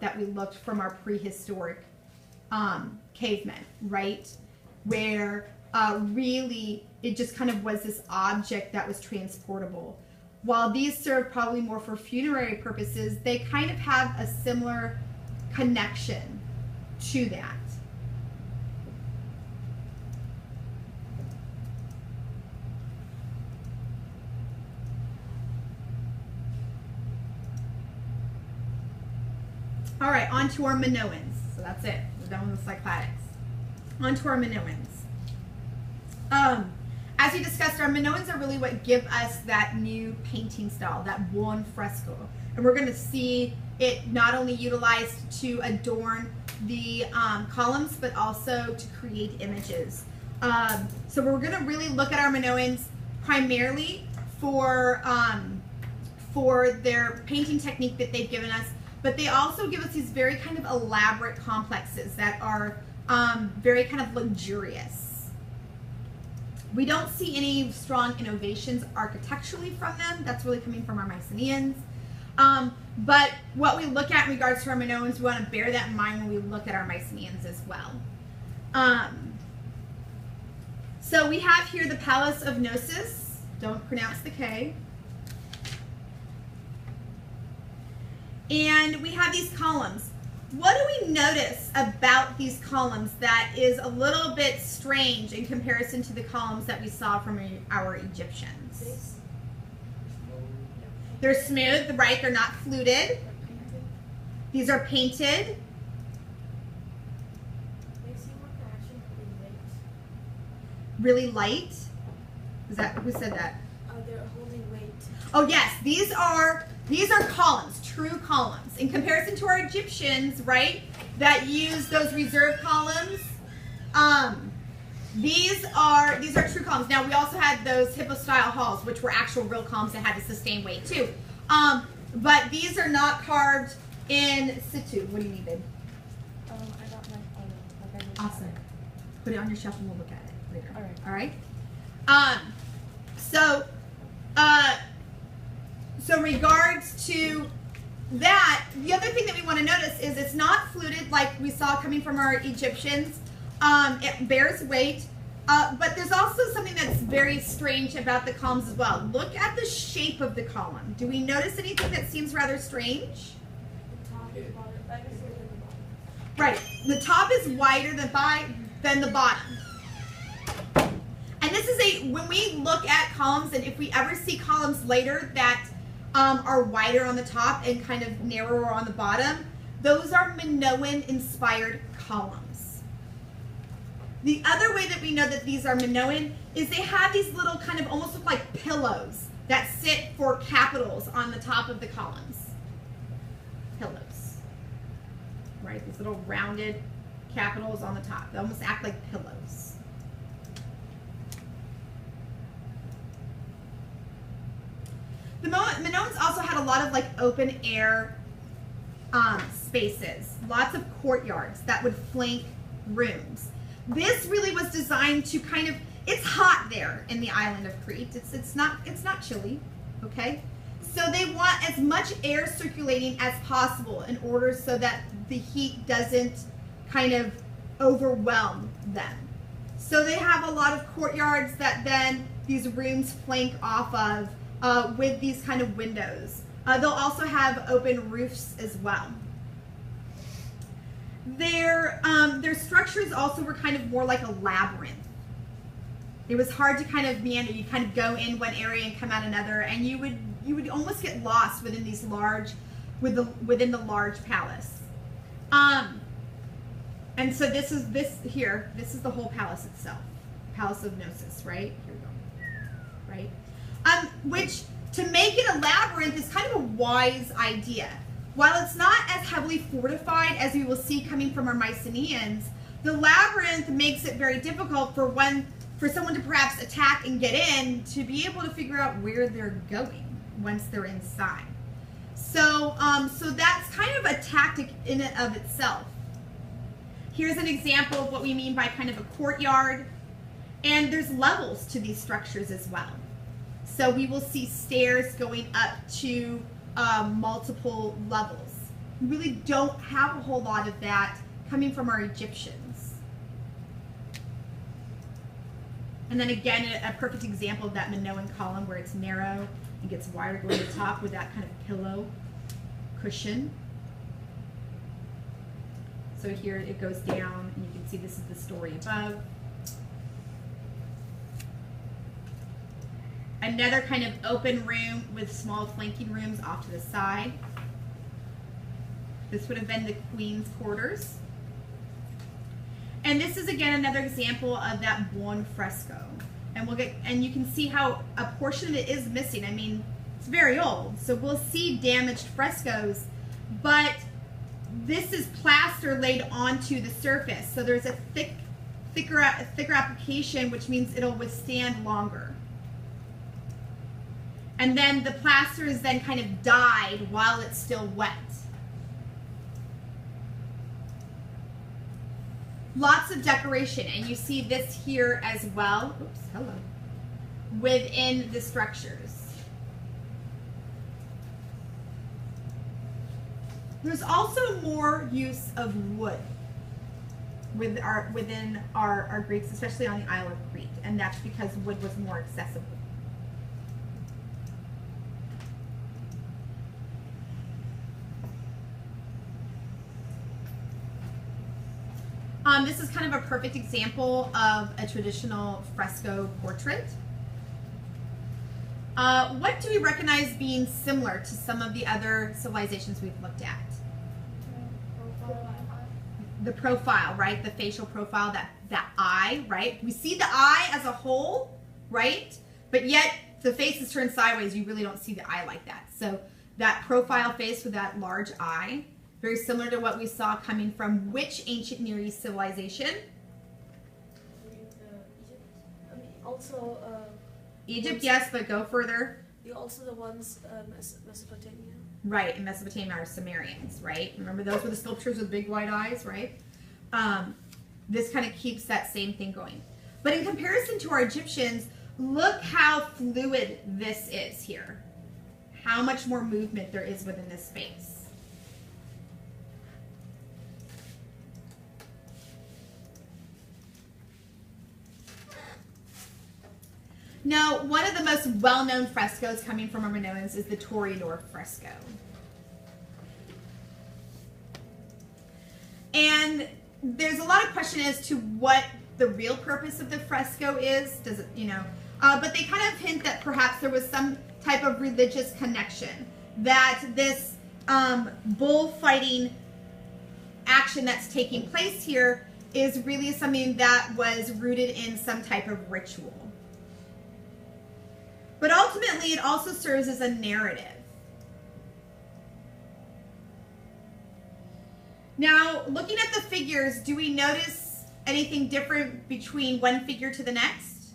that we looked from our prehistoric cavemen, right? Where really it just kind of was this object that was transportable. While these serve probably more for funerary purposes, they kind of have a similar connection to that. All right, on to our Minoans. So that's it. We're done with the Cycladics. On to our Minoans. As we discussed, our Minoans are really what give us that new painting style, that buon fresco. And we're going to see it not only utilized to adorn the columns, but also to create images. So we're going to really look at our Minoans primarily for their painting technique that they've given us, but they also give us these very kind of elaborate complexes that are very kind of luxurious. We don't see any strong innovations architecturally from them. That's really coming from our Mycenaeans. But what we look at in regards to our Minoans, we want to bear that in mind when we look at our Mycenaeans as well. So we have here the Palace of Gnosis. Don't pronounce the K. And we have these columns. What do we notice about these columns that is a little bit strange in comparison to the columns that we saw from our Egyptians? They're smooth, right? They're not fluted. These are painted. Really light? Is that, who said that? They're holding weight. Oh yes, these are columns, true columns. In comparison to our Egyptians, right, that use those reserve columns, these are true columns. Now we also had those hippo-style halls, which were actual real columns that had to sustain weight too. But these are not carved in situ. What do you need, babe? I got my phone. Awesome. Put it on your shelf and we'll look at it later. All right. All right. So in regards to that, the other thing that we want to notice is it's not fluted like we saw coming from our Egyptians. It bears weight, but there's also something that's very strange about the columns as well. Look at the shape of the column. Do we notice anything that seems rather strange? The top is wider than the bottom. Right. The top is wider than the bottom. And this is when we look at columns, and if we ever see columns later that are wider on the top and kind of narrower on the bottom, those are Minoan-inspired columns. The other way that we know that these are Minoan is they have these little kind of almost look like pillows that sit for capitals on the top of the columns. Pillows. Right? These little rounded capitals on the top. They almost act like pillows. The Minoans also had a lot of like open air spaces, lots of courtyards that would flank rooms. This really was designed to kind of, it's hot there in the island of Crete. It's not chilly, okay? So they want as much air circulating as possible in order so that the heat doesn't kind of overwhelm them. So they have a lot of courtyards that then these rooms flank off of with these kind of windows. They'll also have open roofs as well. Their structures also were kind of more like a labyrinth. It was hard to kind of meander. You kind of go in one area and come out another, and you would almost get lost within these within the large palace. And so this is the whole palace itself, Palace of Gnosis, right? Here we go, right? Which, to make it a labyrinth is kind of a wise idea. While it's not as heavily fortified as we will see coming from our Mycenaeans, the labyrinth makes it very difficult for someone to perhaps attack and get in to be able to figure out where they're going once they're inside. So that's kind of a tactic in and of itself. Here's an example of what we mean by kind of a courtyard. And there's levels to these structures as well. So we will see stairs going up to multiple levels. We really don't have a whole lot of that coming from our Egyptians. And then again, a perfect example of that Minoan column where it's narrow and gets wider going to the top with that kind of pillow cushion. So here it goes down, and you can see this is the story above. Another kind of open room with small flanking rooms off to the side. This would have been the queen's quarters. And this is again another example of that buon fresco. And you can see how a portion of it is missing. I mean, it's very old, so we'll see damaged frescoes, but this is plaster laid onto the surface. So there's a thicker application, which means it'll withstand longer. And then the plaster is then kind of dyed while it's still wet. Lots of decoration, and you see this here as well. Oops, hello. Within the structures. There's also more use of wood within our Greeks, especially on the Isle of Crete, and that's because wood was more accessible. This is kind of a perfect example of a traditional fresco portrait. What do we recognize being similar to some of the other civilizations we've looked at? The profile, right? The facial profile, that eye, right? We see the eye as a whole, right? But yet the face is turned sideways. You really don't see the eye like that. So that profile face with that large eye, very similar to what we saw coming from which ancient Near East civilization? Egypt, yes, but go further. Also the ones Mesopotamia. Right, in Mesopotamia are Sumerians, right? Remember those were the sculptures with big white eyes, right? This kind of keeps that same thing going. But in comparison to our Egyptians, look how fluid this is here. How much more movement there is within this space. Now, one of the most well-known frescoes coming from our Minoans is the Toreador fresco. And there's a lot of question as to what the real purpose of the fresco is. Does it, but they kind of hint that perhaps there was some type of religious connection, that this bullfighting action that's taking place here is really something that was rooted in some type of ritual. But ultimately, it also serves as a narrative. Now, looking at the figures, do we notice anything different between one figure to the next?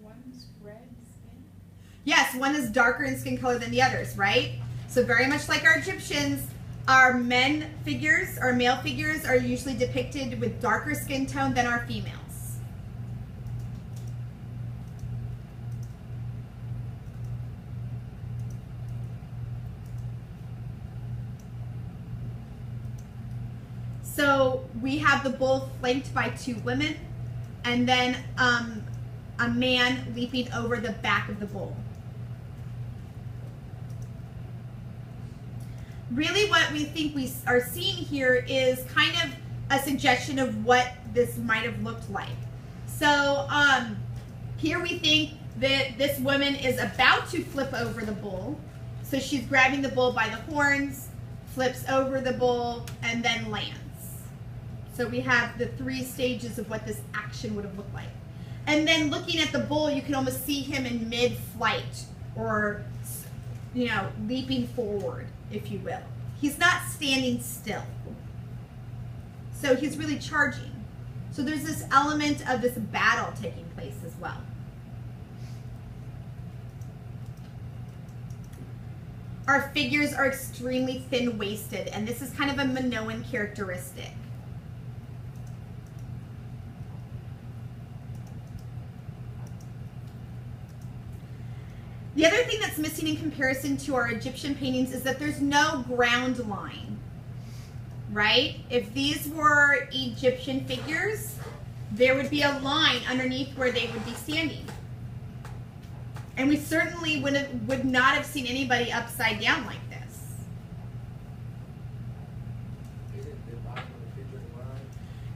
One's red skin. Yes, one is darker in skin color than the others, right? So very much like our Egyptians, our male figures are usually depicted with darker skin tone than our females. So we have the bull flanked by two women, and then a man leaping over the back of the bull. Really what we think we are seeing here is kind of a suggestion of what this might have looked like. So here we think that this woman is about to flip over the bull. So she's grabbing the bull by the horns, flips over the bull, and then lands. So we have the three stages of what this action would have looked like. And then looking at the bull, you can almost see him in mid-flight, or, leaping forward, if you will. He's not standing still. So he's really charging. So there's this element of this battle taking place as well. Our figures are extremely thin-waisted, and this is kind of a Minoan characteristic. The other thing that's that's missing in comparison to our Egyptian paintings is that there's no ground line, right? If these were Egyptian figures, there would be a line underneath where they would be standing. And we certainly would not have seen anybody upside down like this. Isn't the bottom of the picture a line?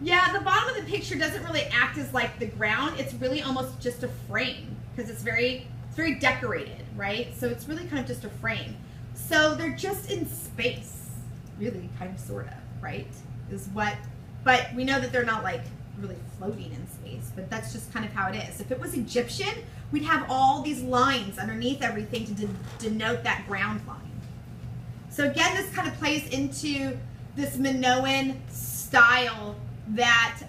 Yeah, the bottom of the picture doesn't really act as like the ground. It's really almost just a frame because it's very decorated, right? So it's really kind of just a frame. So they're just in space, really, kind of, sort of, right? But we know that they're not like really floating in space, but that's just kind of how it is. If it was Egyptian, we'd have all these lines underneath everything to denote that ground line. So again, this kind of plays into this Minoan style that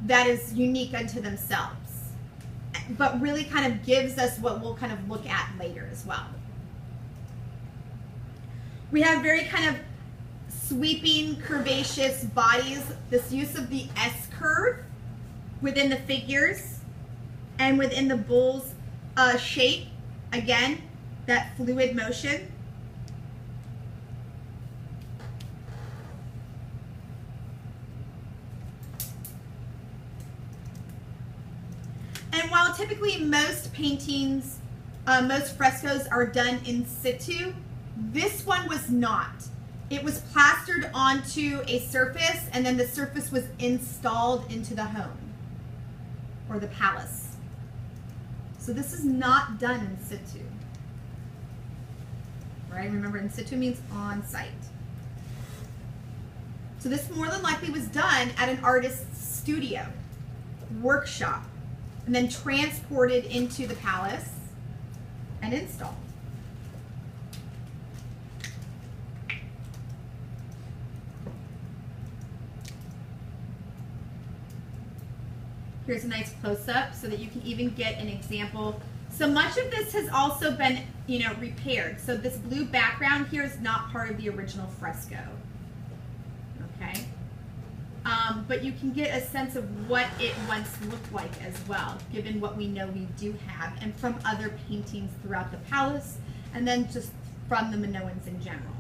that is unique unto themselves, but really kind of gives us what we'll kind of look at later as well. We have very kind of sweeping, curvaceous bodies, this use of the S curve within the figures and within the bull's shape, again, that fluid motion. And while typically most paintings, most frescoes are done in situ, this one was not. It was plastered onto a surface, and then the surface was installed into the home or the palace. So this is not done in situ. Right? Remember, in situ means on site. So this more than likely was done at an artist's studio, workshop, and then transported into the palace and installed. Here's a nice close-up so that you can even get an example. So much of this has also been, repaired. So this blue background here is not part of the original fresco. Okay? But you can get a sense of what it once looked like as well, given what we know we do have, and from other paintings throughout the palace, and then just from the Minoans in general.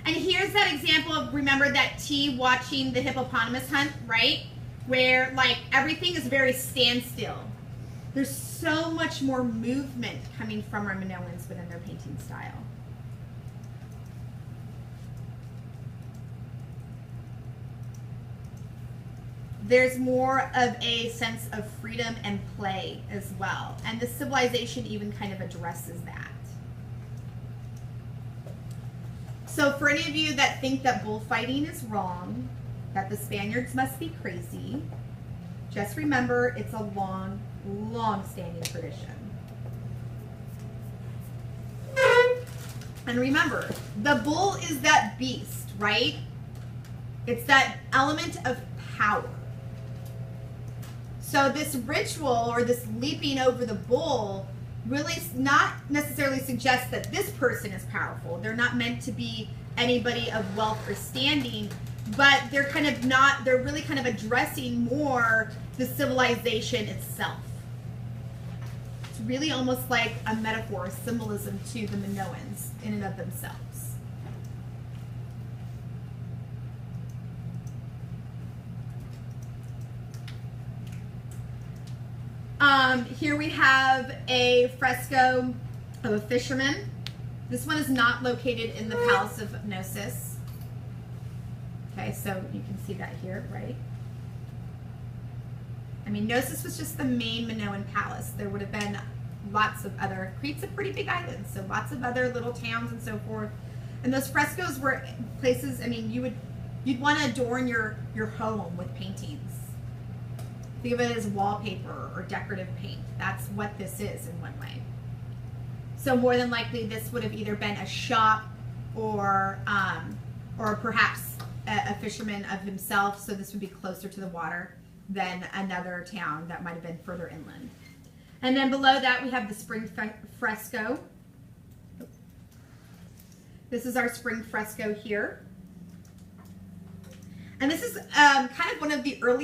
And here's that example of, remember that T watching the hippopotamus hunt, right? Where like everything is very standstill. There's so much more movement coming from our Minoans within their painting style. There's more of a sense of freedom and play as well. And the civilization even kind of addresses that. So for any of you that think that bullfighting is wrong, that the Spaniards must be crazy, just remember it's a long, long-standing tradition. And remember, the bull is that beast, right? It's that element of power. So this ritual or this leaping over the bull really not necessarily suggests that this person is powerful. They're not meant to be anybody of wealth or standing, but they're really kind of addressing more the civilization itself. It's really almost like a metaphor, a symbolism to the Minoans in and of themselves. Here we have a fresco of a fisherman. This one is not located in the Palace of Gnosis. Okay, so you can see that here, right? I mean, Gnosis was just the main Minoan palace. There would have been lots of other, Crete's a pretty big island, so lots of other little towns and so forth. And those frescoes were places, I mean, you'd want to adorn your home with paintings. Think of it as wallpaper or decorative paint. That's what this is in one way. So more than likely, this would have either been a shop or perhaps a fisherman of himself. So this would be closer to the water than another town that might have been further inland. And then below that, we have the spring fresco. This is our spring fresco here. And this is kind of one of the early